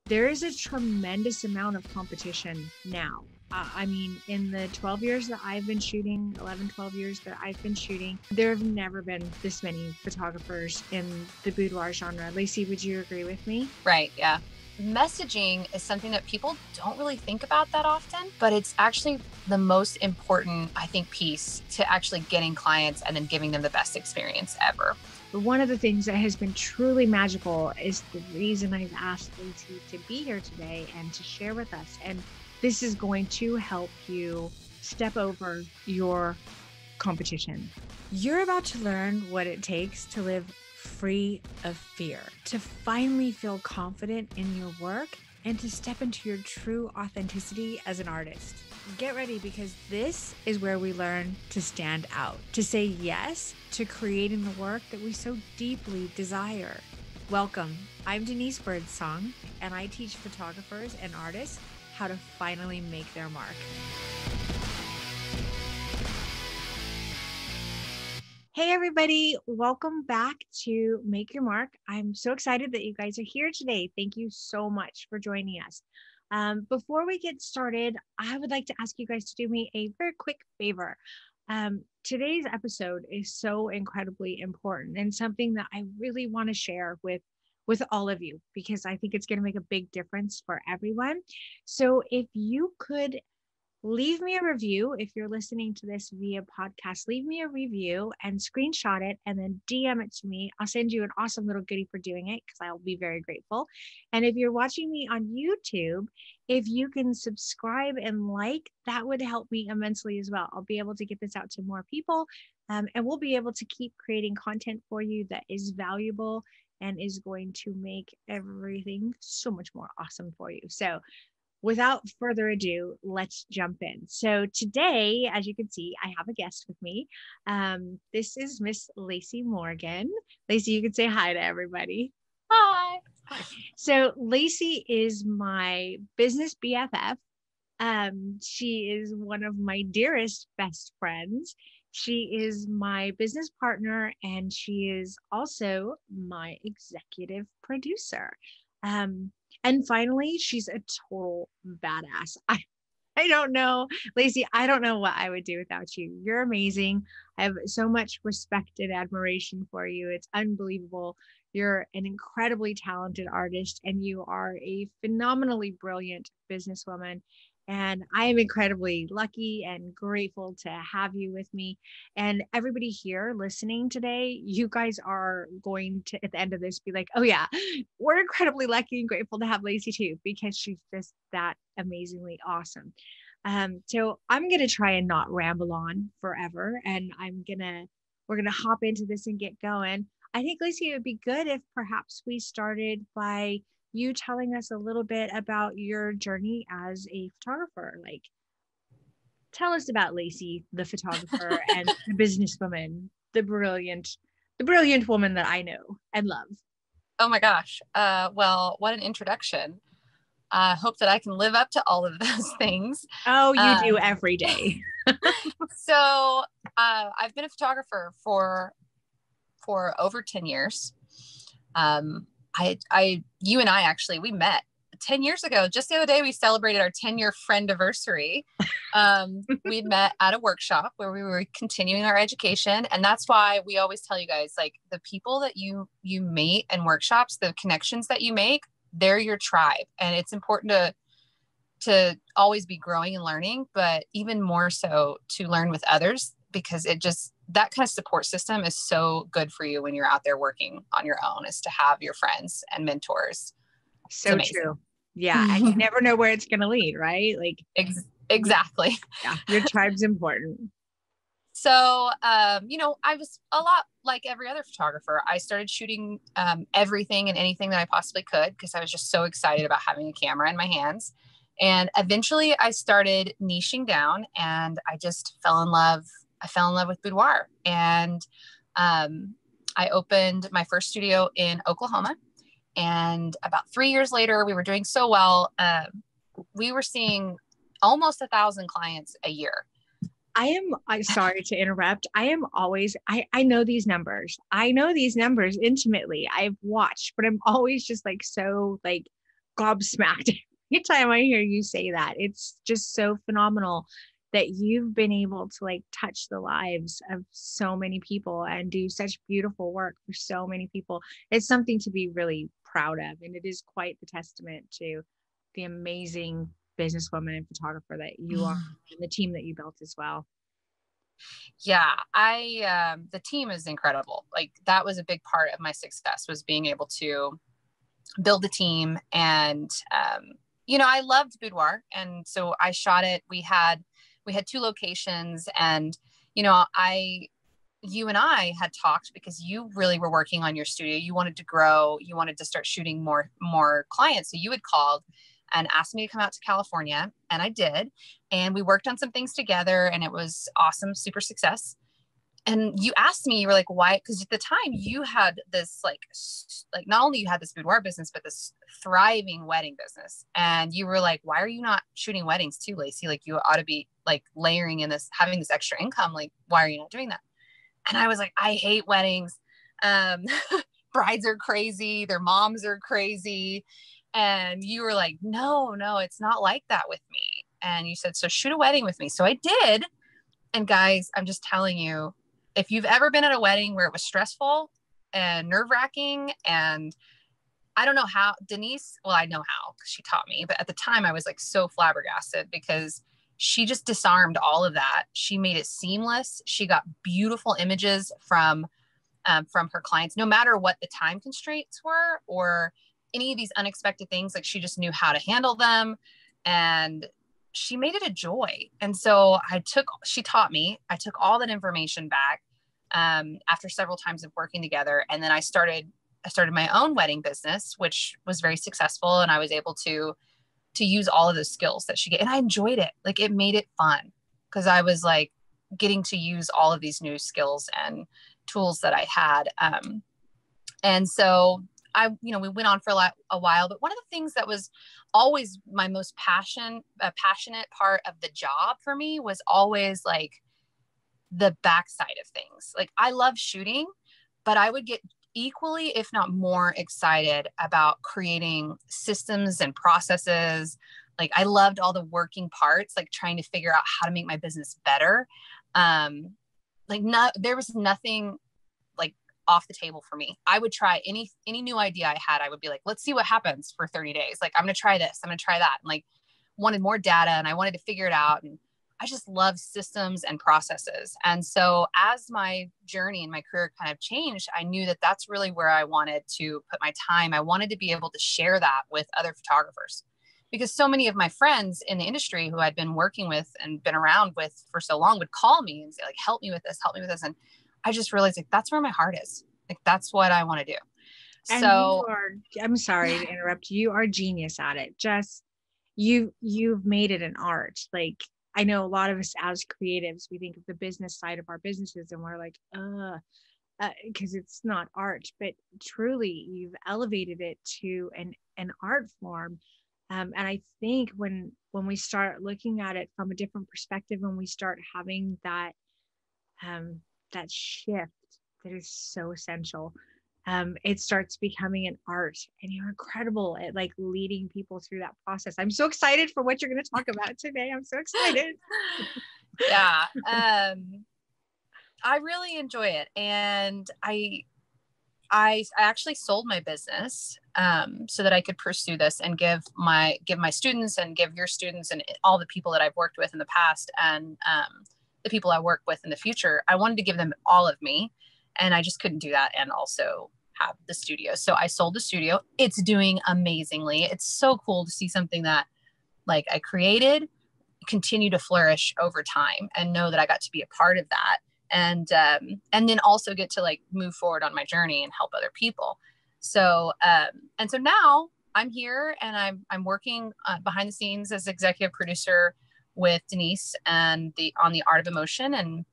there is a tremendous amount of competition now. I mean, in the 12 years that I've been shooting, 11, 12 years that I've been shooting, there have never been this many photographers in the boudoir genre. Lacy, would you agree with me? Right. Yeah. Messaging is something that people don't really think about that often, but it's actually the most important, I think, piece to actually getting clients and then giving them the best experience ever. But one of the things that has been truly magical is the reason I've asked Lacy to be here today and to share with us. And this is going to help you step over your competition. You're about to learn what it takes to live free of fear, to finally feel confident in your work, and to step into your true authenticity as an artist. Get ready, because this is where we learn to stand out, to say yes to creating the work that we so deeply desire. Welcome. I'm Denise Birdsong, and I teach photographers and artists how to finally make their mark. Hey everybody, welcome back to Make Your Mark. I'm so excited that you guys are here today. Thank you so much for joining us. Before we get started, I would like to ask you guys to do me a very quick favor. Today's episode is so incredibly important and something that I really want to share with all of you, because I think it's going to make a big difference for everyone. So if you could leave me a review, if you're listening to this via podcast, leave me a review and screenshot it and then DM it to me. I'll send you an awesome little goodie for doing it, because I'll be very grateful. And if you're watching me on YouTube, if you can subscribe and like, that would help me immensely as well. I'll be able to get this out to more people, and we'll be able to keep creating content for you that is valuable and is going to make everything so much more awesome for you. So without further ado, let's jump in. So today, as you can see, I have a guest with me. This is Miss Lacy Morgan. Lacy, you can say hi to everybody. Hi. So Lacy is my business BFF. She is one of my dearest best friends. She is my business partner, and she is also my executive producer. And finally, she's a total badass. I don't know, Lacy, I don't know what I would do without you. You're amazing. I have so much respect and admiration for you. It's unbelievable. You're an incredibly talented artist, and you are a phenomenally brilliant businesswoman. And I am incredibly lucky and grateful to have you with me. And everybody here listening today, you guys are going to, at the end of this, be like, oh yeah, we're incredibly lucky and grateful to have Lacy too, because she's just that amazingly awesome. So I'm going to try and not ramble on forever. And we're going to hop into this and get going. I think, Lacy, it would be good if perhaps we started by you telling us a little bit about your journey as a photographer. Like, tell us about Lacy, the photographer, and the businesswoman, the brilliant woman that I know and love. Oh my gosh. Well, what an introduction. I hope that I can live up to all of those things. Oh, you do every day. So I've been a photographer for over 10 years. You and I actually, we met 10 years ago. Just the other day, we celebrated our 10-year friend-iversary. We met at a workshop where we were continuing our education. And that's why we always tell you guys, like, the people that you meet in workshops, the connections that you make, they're your tribe. And it's important to always be growing and learning, but even more so to learn with others, because that kind of support system is so good for you when you're out there working on your own, is to have your friends and mentors. So true. Yeah. And you never know where it's going to lead, right? Like, exactly. Yeah. Your tribe's important. So, I was a lot like every other photographer. I started shooting everything and anything that I possibly could, because I was just so excited about having a camera in my hands. And eventually I started niching down, and I just fell in love with boudoir. And I opened my first studio in Oklahoma. And about 3 years later, we were doing so well. We were seeing almost 1,000 clients a year. I'm sorry to interrupt. I know these numbers. I know these numbers intimately. I've watched, but I'm always just like, so like gobsmacked every time I hear you say that. It's just so phenomenal that you've been able to like touch the lives of so many people and do such beautiful work for so many people. It's something to be really proud of. And it is quite the testament to the amazing businesswoman and photographer that you are and the team that you built as well. Yeah, the team is incredible. Like that was a big part of my success, was being able to build a team. And, I loved boudoir. And so I shot it. We had 2 locations, and, you and I had talked because you really were working on your studio. You wanted to grow, you wanted to start shooting more clients. So you had called and asked me to come out to California, and I did. And we worked on some things together, and it was awesome, super success. And you asked me, you were like, why? Because at the time you had this like not only you had this boudoir business, but this thriving wedding business. And you were like, why are you not shooting weddings too, Lacy? Like you ought to be like layering in this, having this extra income. Like, why are you not doing that? And I was like, I hate weddings. Brides are crazy. Their moms are crazy. And you were like, no, it's not like that with me. And you said, so shoot a wedding with me. So I did. And guys, I'm just telling you, if you've ever been at a wedding where it was stressful and nerve-wracking, and I don't know how, Denise, well, I know how because she taught me, but at the time I was like so flabbergasted because she just disarmed all of that. She made it seamless. She got beautiful images from her clients, no matter what the time constraints were or any of these unexpected things. Like she just knew how to handle them, and she made it a joy. And so she taught me, I took all that information back after several times of working together. And then I started my own wedding business, which was very successful. And I was able to use all of those skills that she gave. And I enjoyed it. Like it made it fun because I was like getting to use all of these new skills and tools that I had. And so we went on for a while, but one of the things that was always my most passionate part of the job for me was always like the backside of things. Like I love shooting, but I would get equally, if not more excited about creating systems and processes. Like I loved all the working parts, like trying to figure out how to make my business better. There was nothing like off the table for me. I would try any new idea I had. I would be like, let's see what happens for 30 days. Like, I'm going to try this. I'm going to try that. And like wanted more data, and I wanted to figure it out. And I just love systems and processes. And so as my journey and my career kind of changed, I knew that that's really where I wanted to put my time. I wanted to be able to share that with other photographers, because so many of my friends in the industry who I'd been working with and been around with for so long would call me and say like, help me with this, help me with this. And I just realized like, that's where my heart is. Like, that's what I want to do. And So I'm sorry to interrupt. You are genius at it. Just you've made it an art. Like I know a lot of us as creatives, we think of the business side of our businesses and we're like, because it's not art, but truly you've elevated it to an art form. And I think when we start looking at it from a different perspective, when we start having that shift that is so essential, it starts becoming an art, and you're incredible at like leading people through that process. I'm so excited for what you're going to talk about today. I'm so excited. Yeah. I really enjoy it. And I actually sold my business so that I could pursue this and give my students and give your students and all the people that I've worked with in the past and the people I work with in the future. I wanted to give them all of me, and I just couldn't do that and also have the studio. So I sold the studio. It's doing amazingly. It's so cool to see something that like I created continue to flourish over time, and know that I got to be a part of that. And then also get to like move forward on my journey and help other people. So, and so now I'm here, and I'm working behind the scenes as executive producer with Denise and on the Art of Emotion, and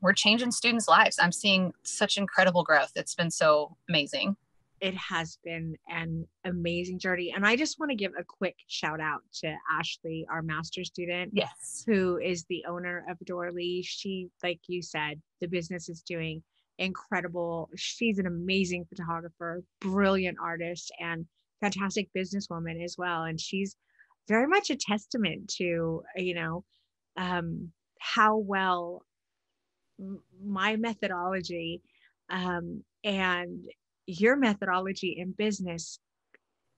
we're changing students' lives. I'm seeing such incredible growth. It's been so amazing. It has been an amazing journey. And I just want to give a quick shout out to Ashley, our master's student, Yes, who is the owner of Dorley. She, like you said, the business is doing incredible. She's an amazing photographer, brilliant artist, and fantastic businesswoman as well. And she's very much a testament to, how well my methodology and your methodology in business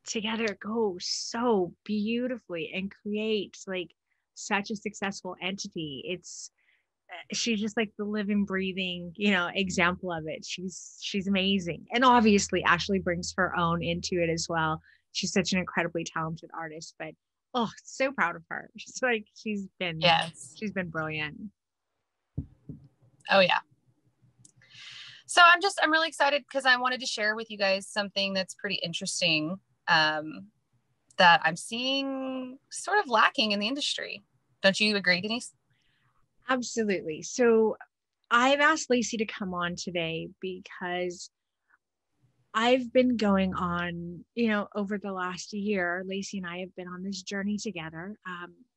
together go so beautifully and create like such a successful entity. She's just like the living, breathing, example of it. She's amazing. And obviously Ashley brings her own into it as well. She's such an incredibly talented artist, but oh, so proud of her. Yes. She's been brilliant. Oh yeah. So I'm really excited because I wanted to share with you guys something that's pretty interesting that I'm seeing sort of lacking in the industry. Don't you agree, Denise? Absolutely. So I've asked Lacy to come on today because I've been going on, over the last year, Lacy and I have been on this journey together.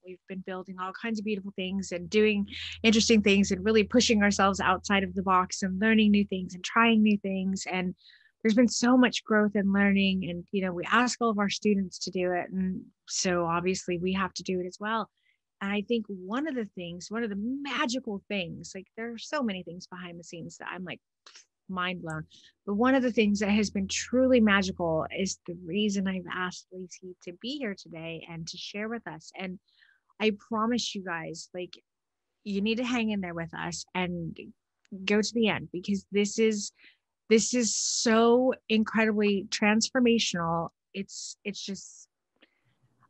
We've been building all kinds of beautiful things and doing interesting things and really pushing ourselves outside of the box and learning new things and trying new things. And there's been so much growth and learning. And, we ask all of our students to do it. And so obviously we have to do it as well. And I think one of the magical things, like there are so many things behind the scenes that I'm like, mind blown. But one of the things that has been truly magical is the reason I've asked Lacy to be here today and to share with us. And I promise you guys, like, you need to hang in there with us and go to the end, because this is so incredibly transformational. It's just,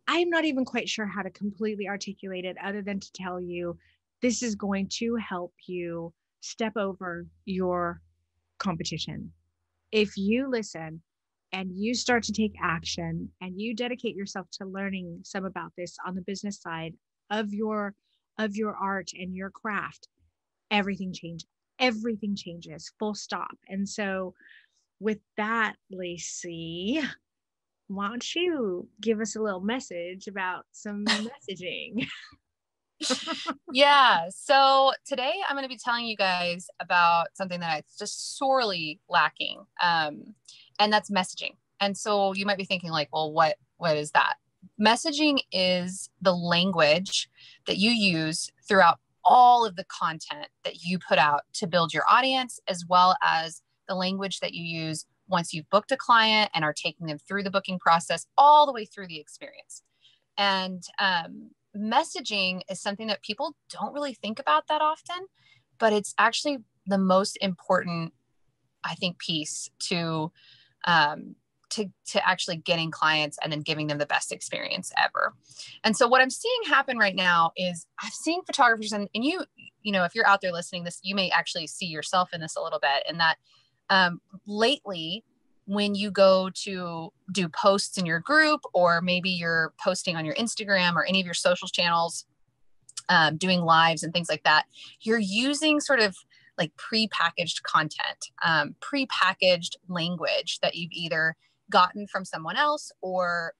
I'm not even quite sure how to completely articulate it other than to tell you this is going to help you step over your competition. If you listen and you start to take action and you dedicate yourself to learning some about this on the business side of your art and your craft, everything changes. Everything changes, full stop. And so with that, Lacy, why don't you give us a little message about some messaging? Yeah. So today I'm going to be telling you guys about something that is just sorely lacking. And that's messaging. And so you might be thinking like, well, what is that? Messaging is the language that you use throughout all of the content that you put out to build your audience, as well as the language that you use once you've booked a client and are taking them through the booking process, all the way through the experience. And messaging is something that people don't really think about that often, but it's actually the most important, I think, piece to actually getting clients and then giving them the best experience ever. And so what I'm seeing happen right now is I'm seeing photographers, and you know, if you're out there listening this, you may actually see yourself in this a little bit, in that lately, when you go to do posts in your group, or maybe you're posting on your Instagram or any of your social channels, doing lives and things like that, you're using sort of like prepackaged content, prepackaged language that you've either gotten from someone else, or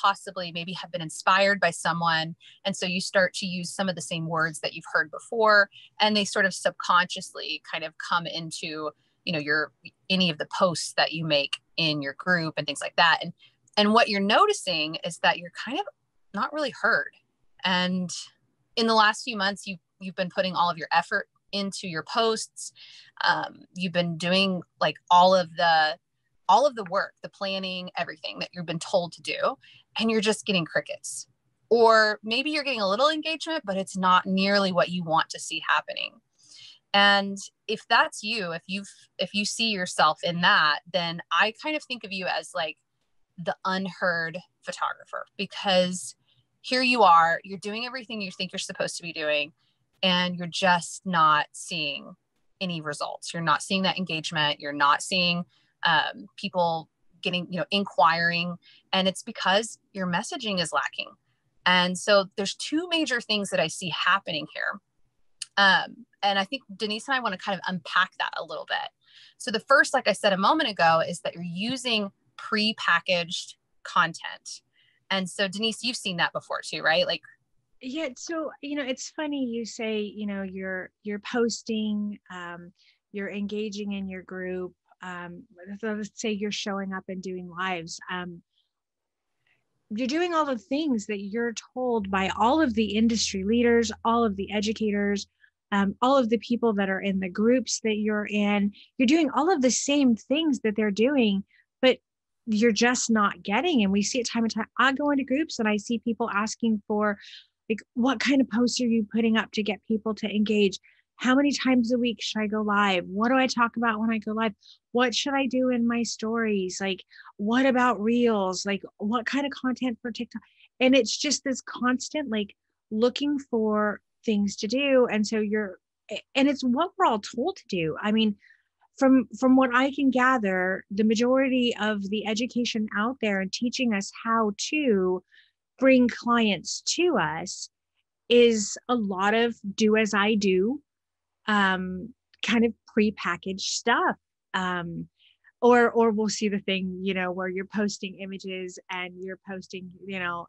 possibly maybe have been inspired by someone. And so you start to use some of the same words that you've heard before, and they sort of subconsciously kind of come into, you know, any of the posts that you make in your group and things like that. And what you're noticing is that you're kind of not really heard. And in the last few months, you've been putting all of your effort into your posts. You've been doing like all of the work, the planning, everything that you've been told to do, and you're just getting crickets. Or maybe you're getting a little engagement, but it's not nearly what you want to see happening. And if that's you, if you see yourself in that, then I kind of think of you as like the unheard photographer, because here you are, you're doing everything you think you're supposed to be doing, and you're just not seeing any results. You're not seeing that engagement. You're not seeing people getting, inquiring. And it's because your messaging is lacking. And so there's two major things that I see happening here. And I think Denise and I want to kind of unpack that a little bit. So the first, like I said a moment ago, is that you're using pre-packaged content. And so Denise, you've seen that before too, right? Like, yeah. So, it's funny you say, you're posting, you're engaging in your group. Let's say you're showing up and doing lives. you're doing all the things that you're told by all of the industry leaders, all of the educators, all of the people that are in the groups that you're in. You're doing all of the same things that they're doing, but you're just not getting. And we see it time and time. I go into groups and I see people asking for, like, what kind of posts are you putting up to get people to engage? How many times a week should I go live? What do I talk about when I go live? What should I do in my stories? Like, what about reels? Like, what kind of content for TikTok? And it's just this constant, like, looking for things to do. And so and it's what we're all told to do. I mean, from what I can gather, the majority of the education out there and teaching us how to bring clients to us is a lot of do as I do, kind of prepackaged stuff. Or we'll see the thing, where you're posting images and you're posting,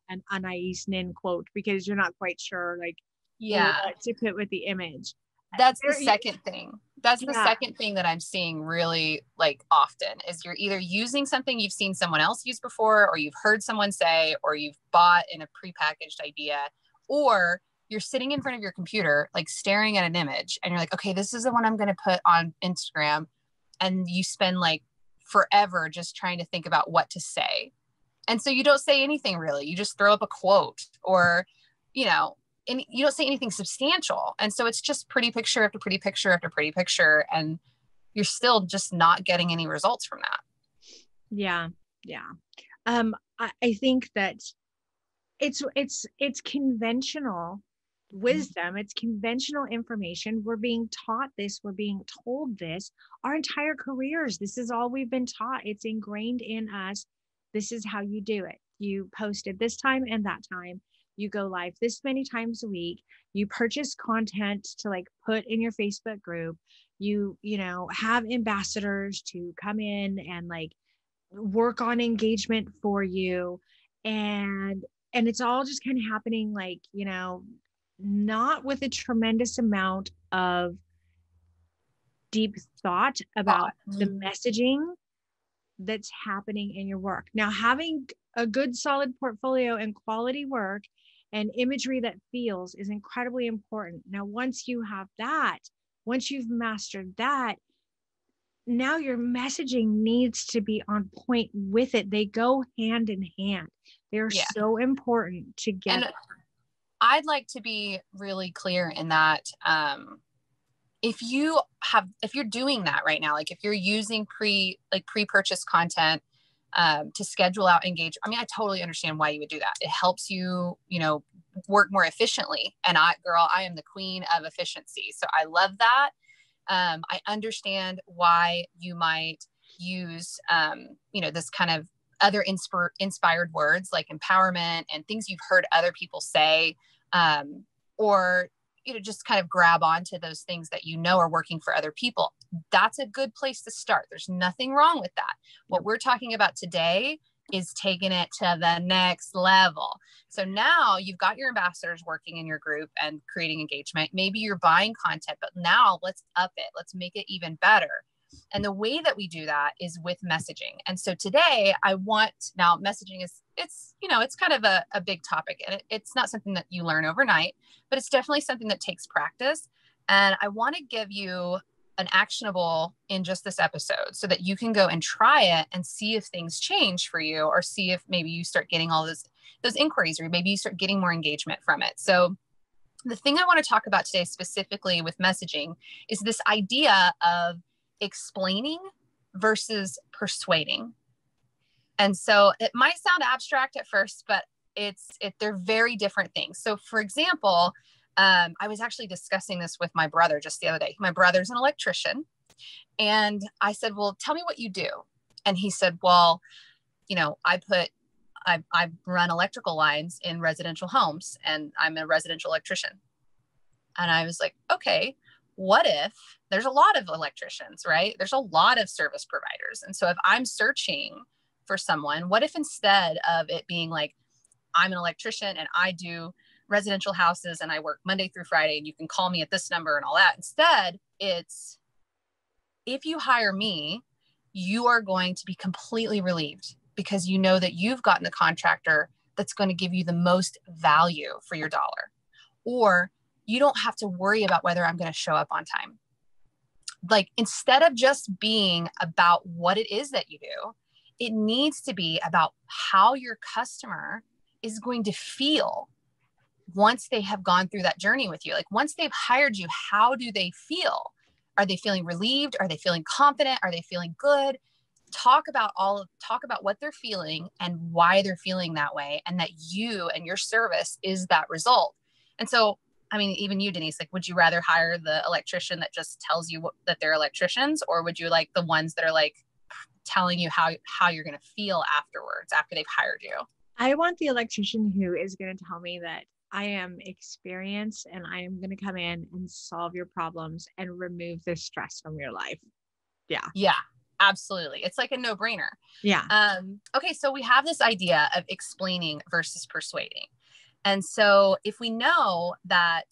an Anais Nin quote because you're not quite sure, like, what to put with the image. That's the second thing. That's the Yeah. second thing that I'm seeing really, like, often is you're either using something you've seen someone else use before, or you've heard someone say, or you've bought in a prepackaged idea, or you're sitting in front of your computer, like staring at an image and you're like, okay, this is the one I'm going to put on Instagram. And you spend like forever just trying to think about what to say. And so you don't say anything really. You just throw up a quote or, and you don't say anything substantial. And so it's just pretty picture after pretty picture after pretty picture. And you're still just not getting any results from that. Yeah. Yeah. I think that it's conventional wisdom. It's conventional information. We're being taught this. We're being told this our entire careers. This is all we've been taught. It's ingrained in us. This is how you do it. You post at this time and that time. You go live this many times a week. You purchase content to, like, put in your Facebook group. You have ambassadors to come in and, like, work on engagement for you. And it's all just kind of happening, like, not with a tremendous amount of deep thought about the messaging that's happening in your work. Now, having a good, solid portfolio and quality work and imagery that feels is incredibly important. Now, once you have that, once you've mastered that, now your messaging needs to be on point with it. They go hand in hand. They're so important together. And I'd like to be really clear in that, if you're doing that right now, like if you're using pre-purchase content to schedule out engage, I mean, I totally understand why you would do that. It helps you, work more efficiently. And I am the queen of efficiency. So I love that. I understand why you might use, this kind of other inspired words like empowerment and things you've heard other people say, or, just kind of grab onto those things that are working for other people. That's a good place to start. There's nothing wrong with that. What we're talking about today is taking it to the next level. So now you've got your ambassadors working in your group and creating engagement. Maybe you're buying content, but now let's up it. Let's make it even better. And the way that we do that is with messaging. And so today messaging it's kind of a big topic, and it's not something that you learn overnight, but it's definitely something that takes practice. And I want to give you an actionable in just this episode so that you can go and try it and see if things change for you, or see if maybe you start getting all those inquiries, or maybe you start getting more engagement from it. So the thing I want to talk about today specifically with messaging is this idea of explaining versus persuading. And so it might sound abstract at first, but they're very different things. So for example, I was actually discussing this with my brother just the other day. My brother's an electrician. And I said, well, tell me what you do. And he said, well, I run electrical lines in residential homes, and I'm a residential electrician. And I was like, okay, what if there's a lot of electricians, right? There's a lot of service providers. And so if I'm searching for someone, what if instead of it being like, I'm an electrician and I do residential houses and I work Monday through Friday and you can call me at this number and all that. Instead, it's, if you hire me, you are going to be completely relieved because you know that you've gotten the contractor that's going to give you the most value for your dollar. Or you don't have to worry about whether I'm going to show up on time. Like, instead of just being about what it is that you do, it needs to be about how your customer is going to feel once they have gone through that journey with you. Like, once they've hired you, how do they feel? Are they feeling relieved? Are they feeling confident? Are they feeling good? Talk about what they're feeling and why they're feeling that way, and that you and your service is that result. And so, I mean, even you, Denise, like, would you rather hire the electrician that just tells you that they're electricians, or would you like the ones that are like telling you how you're going to feel afterwards, after they've hired you? I want the electrician who is going to tell me that I am experienced and I am going to come in and solve your problems and remove the stress from your life. Yeah. Yeah, absolutely. It's like a no-brainer. Yeah. Okay. So we have this idea of explaining versus persuading. And so if we know that,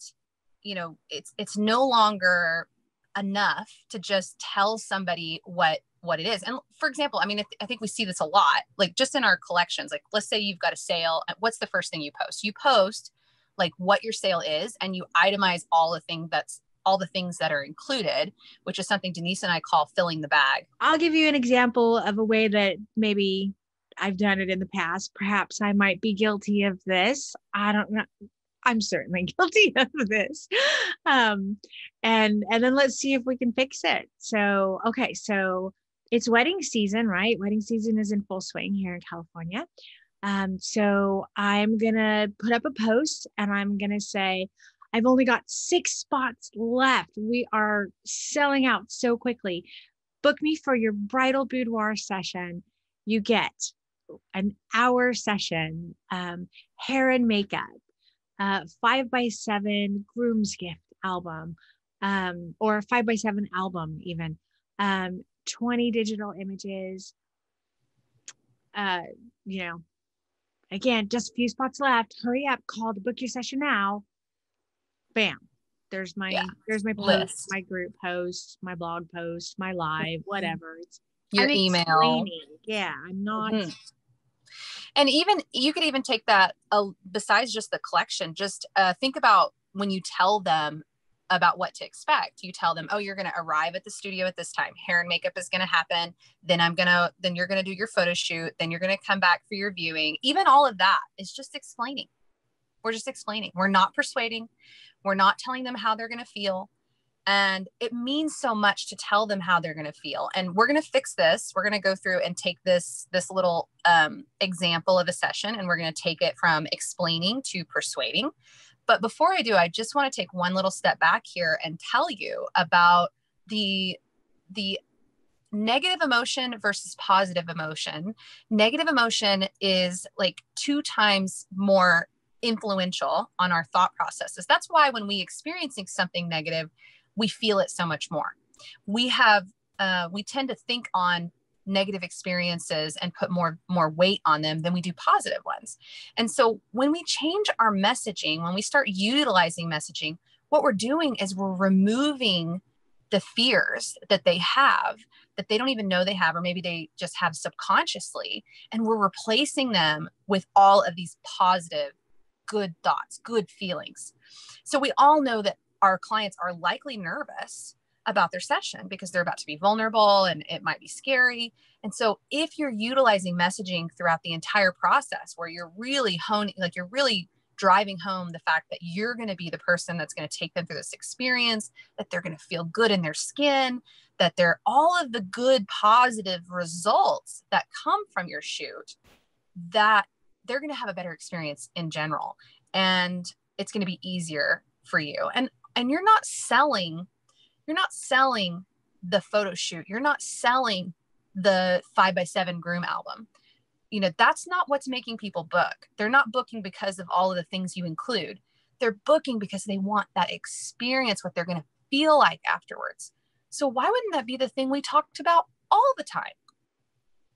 you know, it's no longer enough to just tell somebody what it is. And for example, I mean, I think we see this a lot, like just in our collections. Like, let's say you've got a sale. What's the first thing you post? You post like what your sale is, and you itemize all the things that are included, which is something Denise and I call filling the bag. I'll give you an example of a way that maybe I've done it in the past. Perhaps I might be guilty of this. I don't know. I'm certainly guilty of this. And then let's see if we can fix it. So, okay. So it's wedding season, right? Wedding season is in full swing here in California. So I'm going to put up a post and I'm going to say, I've only got 6 spots left. We are selling out so quickly. Book me for your bridal boudoir session. You get an hour session, hair and makeup, 5x7 groom's gift album, or 5x7 album even, 20 digital images, you know, again, just a few spots left. Hurry up, call to book your session now. Bam. There's my post, list, my group post, my blog post, my live, whatever. Your email. Yeah, I'm not. Mm-hmm. And even you could even take that besides just the collection, just think about when you tell them about what to expect. You tell them, oh, you're going to arrive at the studio at this time. Hair and makeup is going to happen. Then you're going to do your photo shoot. Then you're going to come back for your viewing. Even all of that is just explaining. We're just explaining. We're not persuading. We're not telling them how they're going to feel. And it means so much to tell them how they're going to feel. And we're going to fix this. We're going to go through and take this little example of a session, and we're going to take it from explaining to persuading. But before I do, I just want to take one little step back here and tell you about the negative emotion versus positive emotion. Negative emotion is like 2 times more influential on our thought processes. That's why when we experiencing something negative, we feel it so much more. We tend to think on negative experiences and put more weight on them than we do positive ones. And so when we change our messaging, when we start utilizing messaging, what we're doing is we're removing the fears that they have, that they don't even know they have, or maybe they just have subconsciously, and we're replacing them with all of these positive, good thoughts, good feelings. So we all know that our clients are likely nervous about their session because they're about to be vulnerable and it might be scary. And so if you're utilizing messaging throughout the entire process, where you're really you're really driving home the fact that you're going to be the person that's going to take them through this experience, that they're going to feel good in their skin, that they're all of the good, positive results that come from your shoot, that they're going to have a better experience in general. And it's going to be easier for you. And you're not selling the photo shoot. You're not selling the 5x7 groom album. You know, that's not what's making people book. They're not booking because of all of the things you include. They're booking because they want that experience, what they're going to feel like afterwards. So why wouldn't that be the thing we talked about all the time?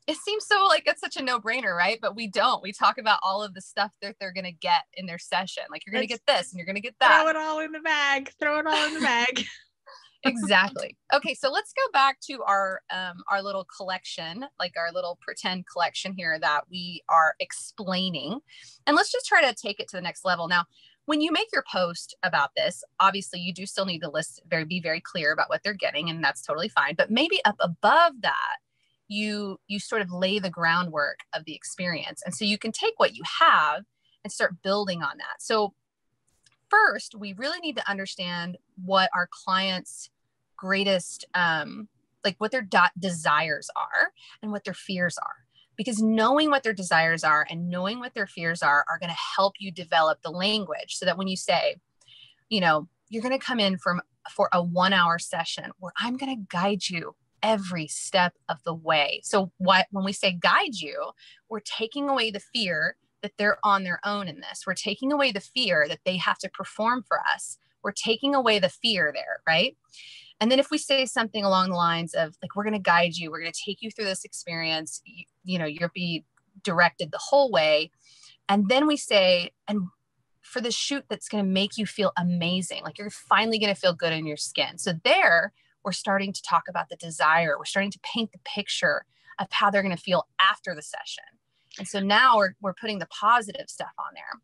It seems so like it's such a no-brainer, right? But we don't. We talk about all of the stuff that they're going to get in their session. Like, you're going to get this and you're going to get that. Throw it all in the bag. Exactly. Okay, so let's go back to our little collection, like our little pretend collection here that we are explaining. And let's just try to take it to the next level. Now, when you make your post about this, obviously you do still need to be very clear about what they're getting, and that's totally fine. But maybe up above that, you sort of lay the groundwork of the experience. And so you can take what you have and start building on that. So first, we really need to understand what our clients' greatest, like what their desires are and what their fears are. Because knowing what their desires are and knowing what their fears are going to help you develop the language so that when you say, you know, you're going to come in for a 1-hour session where I'm going to guide you every step of the way. So when we say guide you, we're taking away the fear that they're on their own in this. We're taking away the fear that they have to perform for us. We're taking away the fear there, right? And then if we say something along the lines of like, we're going to guide you, we're going to take you through this experience, you'll be directed the whole way. And then we say, and for the shoot that's going to make you feel amazing, like you're finally going to feel good in your skin. So there, we're starting to talk about the desire. We're starting to paint the picture of how they're going to feel after the session. And so now we're putting the positive stuff on there.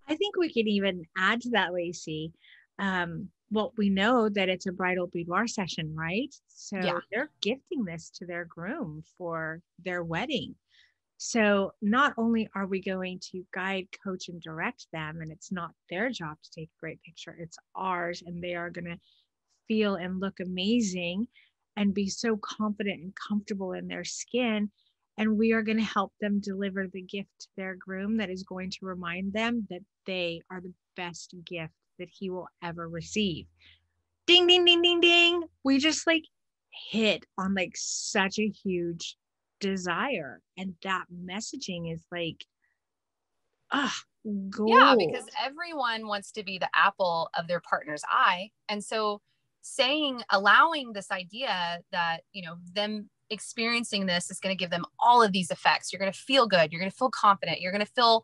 I think we can even add to that, Lacy. Well, we know that it's a bridal boudoir session, right? So yeah. They're gifting this to their groom for their wedding. So not only are we going to guide, coach, and direct them, and it's not their job to take a great picture, it's ours, and they are going to feel and look amazing and be so confident and comfortable in their skin. And we are going to help them deliver the gift to their groom that is going to remind them that they are the best gift that he will ever receive. Ding, ding, ding, ding, ding. We just like hit on like such a huge desire. And that messaging is like, gold. Yeah, because everyone wants to be the apple of their partner's eye. And so allowing this idea that, them experiencing this is going to give them all of these effects. You're going to feel good. You're going to feel confident. You're going to feel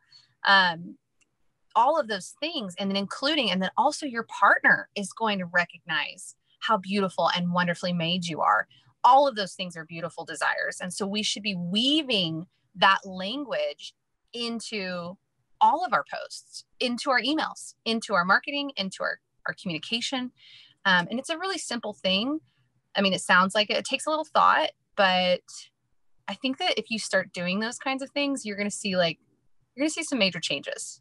all of those things. And then also your partner is going to recognize how beautiful and wonderfully made you are. All of those things are beautiful desires. And so we should be weaving that language into all of our posts, into our emails, into our marketing, into our communication. And it's a really simple thing. I mean, it sounds like it takes a little thought, but I think that if you start doing those kinds of things, you're going to see some major changes.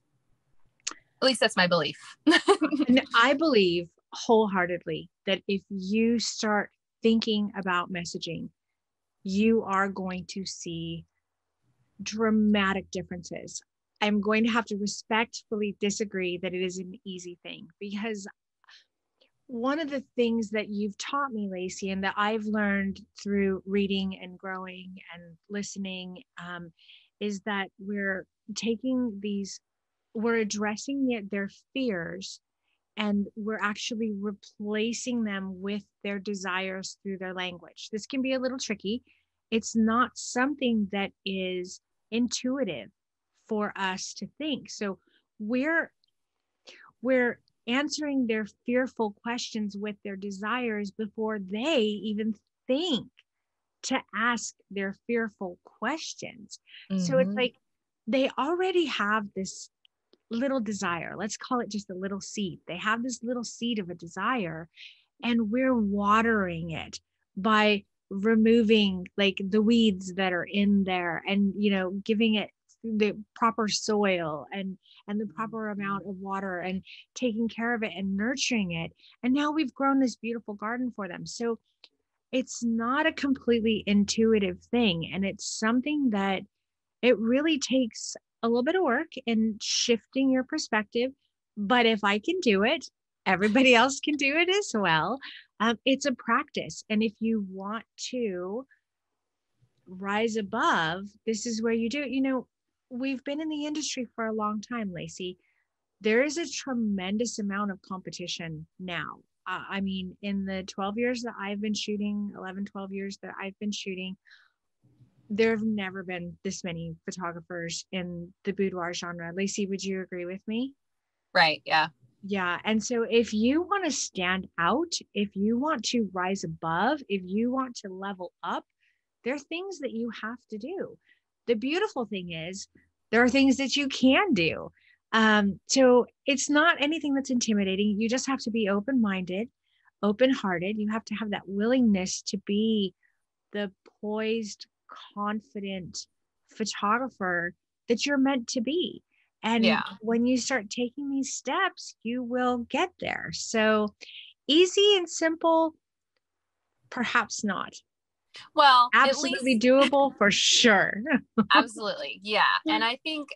At least that's my belief. And I believe wholeheartedly that if you start thinking about messaging, you are going to see dramatic differences. I'm going to have to respectfully disagree that it is an easy thing, because one of the things that you've taught me, Lacy, and that I've learned through reading and growing and listening, is that we're addressing their fears, and we're actually replacing them with their desires through their language. This can be a little tricky. It's not something that is intuitive for us to think. So we're answering their fearful questions with their desires before they even think to ask their fearful questions. Mm-hmm. So it's like they already have this little desire. Let's call it just a little seed. They have this little seed of a desire, and we're watering it by removing like the weeds that are in there, and giving it the proper soil and the proper amount of water, and taking care of it and nurturing it. And now we've grown this beautiful garden for them. So it's not a completely intuitive thing, and it's something that it really takes a little bit of work in shifting your perspective. But if I can do it, everybody else can do it as well. It's a practice. And if you want to rise above, this is where you do it. We've been in the industry for a long time, Lacy. There is a tremendous amount of competition now. I mean, in the 12 years that I've been shooting, 11, 12 years that I've been shooting, there have never been this many photographers in the boudoir genre. Lacy, would you agree with me? Right. Yeah. Yeah. And so if you want to stand out, if you want to rise above, if you want to level up, there are things that you have to do. The beautiful thing is there are things that you can do. So it's not anything that's intimidating. You just have to be open-minded, open-hearted. You have to have that willingness to be the poised, confident photographer that you're meant to be. And Yeah. when you start taking these steps, you will get there. So easy and simple, perhaps not. Well, at Absolutely least doable for sure. absolutely. Yeah. And I think,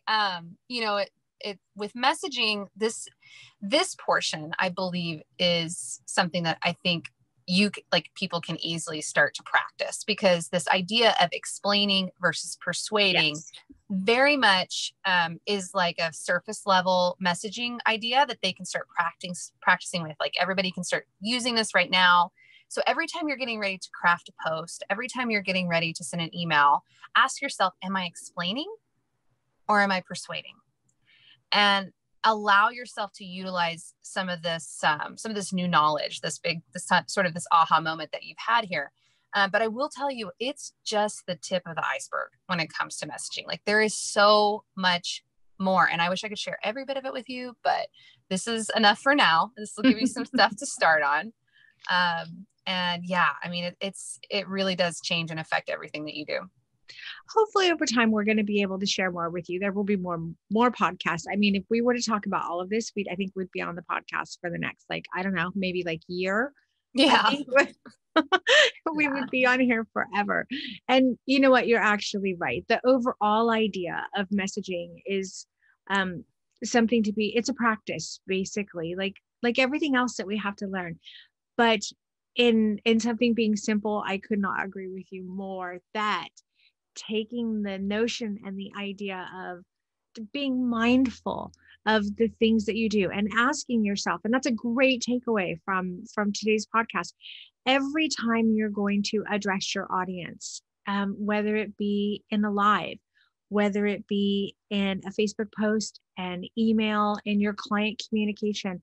it with messaging, this portion, I believe, is something that I think like people can easily start to practice, because this idea of explaining versus persuading Yes. very much is like a surface level messaging idea that they can start practicing with. Like everybody can start using this right now. So every time you're getting ready to craft a post, every time you're getting ready to send an email, ask yourself, am I explaining or am I persuading? And allow yourself to utilize some of this new knowledge, this sort of this aha moment that you've had here. But I will tell you, it's just the tip of the iceberg when it comes to messaging. Like there is so much more, and I wish I could share every bit of it with you, but this is enough for now. This will give you some stuff to start on. And yeah, I mean, it really does change and affect everything that you do. Hopefully over time we're going to be able to share more with you. There will be more podcasts. I mean, if we were to talk about all of this, I think we'd be on the podcast for the next, like, I don't know, maybe like year. I Yeah. think we would be on here forever. And you know what? You're actually right. The overall idea of messaging is something to be, it's a practice, basically, like everything else that we have to learn. But in something being simple, I could not agree with you more that taking the notion and the idea of being mindful of the things that you do and asking yourself, and that's a great takeaway from today's podcast. Every time you're going to address your audience, whether it be in a live, whether it be in a Facebook post, an email, in your client communication,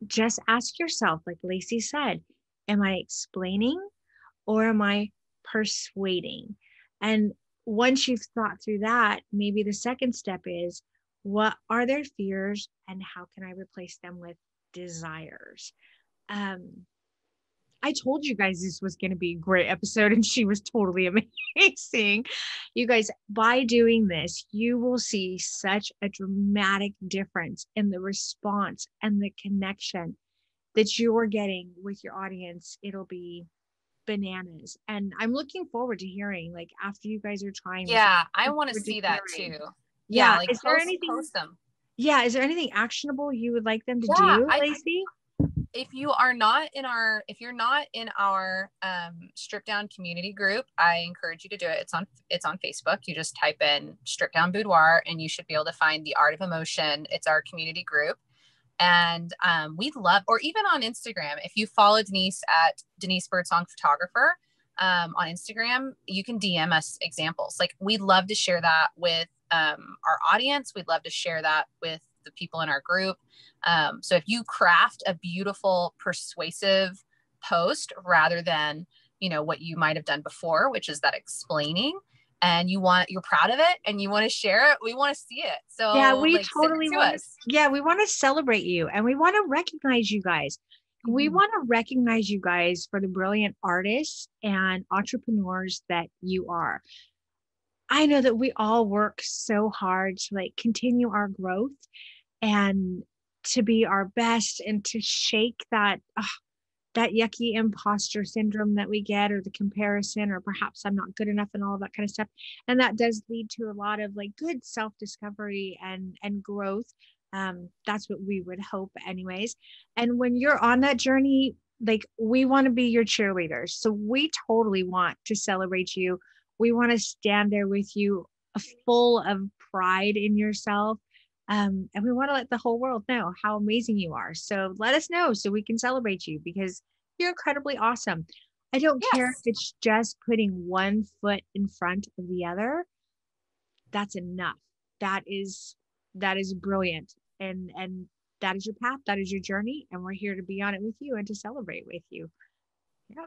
just ask yourself, like Lacy said, am I explaining or am I persuading? And once you've thought through that, maybe the second step is, what are their fears and how can I replace them with desires? I told you guys this was going to be a great episode, and she was totally amazing. You guys, by doing this, you will see such a dramatic difference in the response and the connection that you are getting with your audience. It'll be bananas. And I'm looking forward to hearing, like, after you guys are trying this. Yeah, I Look want to forward see that hearing. too. Yeah, Yeah. like post them. Yeah. Is there anything actionable you would like them to Yeah, do, Lacy? if you're not in our strip down community group, I encourage you to do it. It's on Facebook. You just type in strip down boudoir and you should be able to find the Art of Emotion. It's our community group. And we'd love, or even on Instagram, if you follow Denise at Denise Birdsong Photographer on Instagram, you can DM us examples. Like we'd love to share that with our audience. We'd love to share that with the people in our group. So if you craft a beautiful, persuasive post rather than, what you might have done before, which is that explaining, and you're proud of it and you want to share it, we want to see it. So Yeah, we like send totally it to want to. us. Yeah, we want to celebrate you and we want to recognize you guys. We want to recognize you guys for the brilliant artists and entrepreneurs that you are. I know that we all work so hard to like continue our growth and to be our best and to shake that yucky imposter syndrome that we get, or the comparison, or perhaps I'm not good enough and all of that kind of stuff. And that does lead to a lot of like good self-discovery and growth. That's what we would hope anyways. And when you're on that journey, like we want to be your cheerleaders. So we totally want to celebrate you. We want to stand there with you, full of pride in yourself. And we want to let the whole world know how amazing you are. So let us know so we can celebrate you, because you're incredibly awesome. I don't care if Yes. it's just putting one foot in front of the other. That's enough. That is brilliant. And that is your path, that is your journey, and we're here to be on it with you and to celebrate with you. Yeah.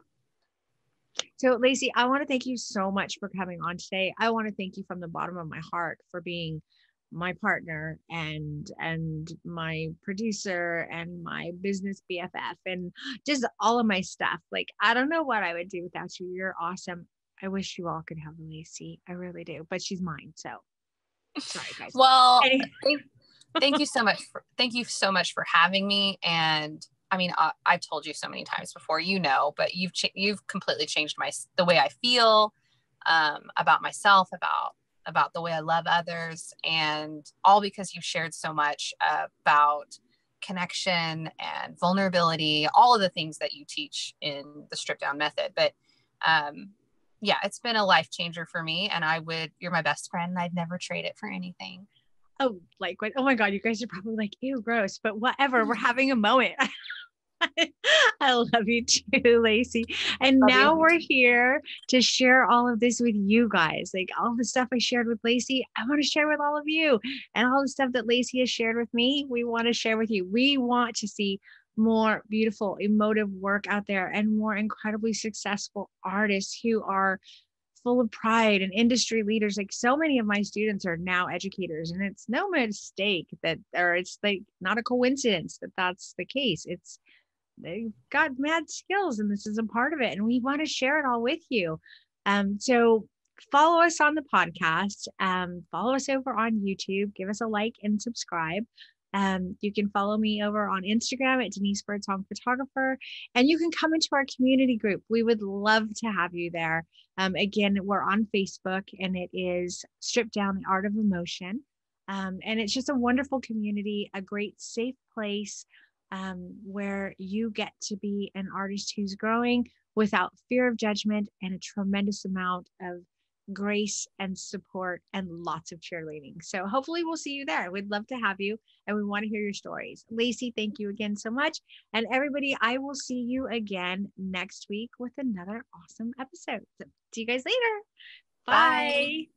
So, Lacy, I want to thank you so much for coming on today. I want to thank you from the bottom of my heart for being my partner and my producer and my business BFF and just all of my stuff. Like, I don't know what I would do without you. You're awesome. I wish you all could have Lacy. I really do, but she's mine. So sorry, guys. Well, Anyway. thank you so much. Thank you so much for having me. And I mean, I've told you so many times before, you know, but you've completely changed the way I feel about myself, about the way I love others, and all because you've shared so much about connection and vulnerability, all of the things that you teach in the Strip Down method. But yeah, it's been a life changer for me, and you're my best friend, and I'd never trade it for anything. Oh, like what? Oh my God, you guys are probably like, ew, gross, but whatever. We're having a moment. I love you too, Lacy. And Love now you. we're here to share all of this with you guys. Like all the stuff I shared with Lacy, I want to share with all of you. And all the stuff that Lacy has shared with me, we want to share with you. We want to see more beautiful, emotive work out there and more incredibly successful artists who are full of pride and industry leaders. Like so many of my students are now educators, and it's no mistake that, or it's like not a coincidence that that's the case. They've got mad skills, and this is a part of it, and we want to share it all with you. So follow us on the podcast, follow us over on YouTube, give us a like and subscribe. You can follow me over on Instagram at Denise Birdsong Photographer, and you can come into our community group. We would love to have you there. Again, we're on Facebook, and it is Strip Down the Art of Emotion. And it's just a wonderful community, a great safe place where you get to be an artist who's growing without fear of judgment and a tremendous amount of grace and support and lots of cheerleading. So hopefully we'll see you there. We'd love to have you, and we want to hear your stories. Lacy, thank you again so much. And everybody, I will see you again next week with another awesome episode. So see you guys later. Bye. Bye.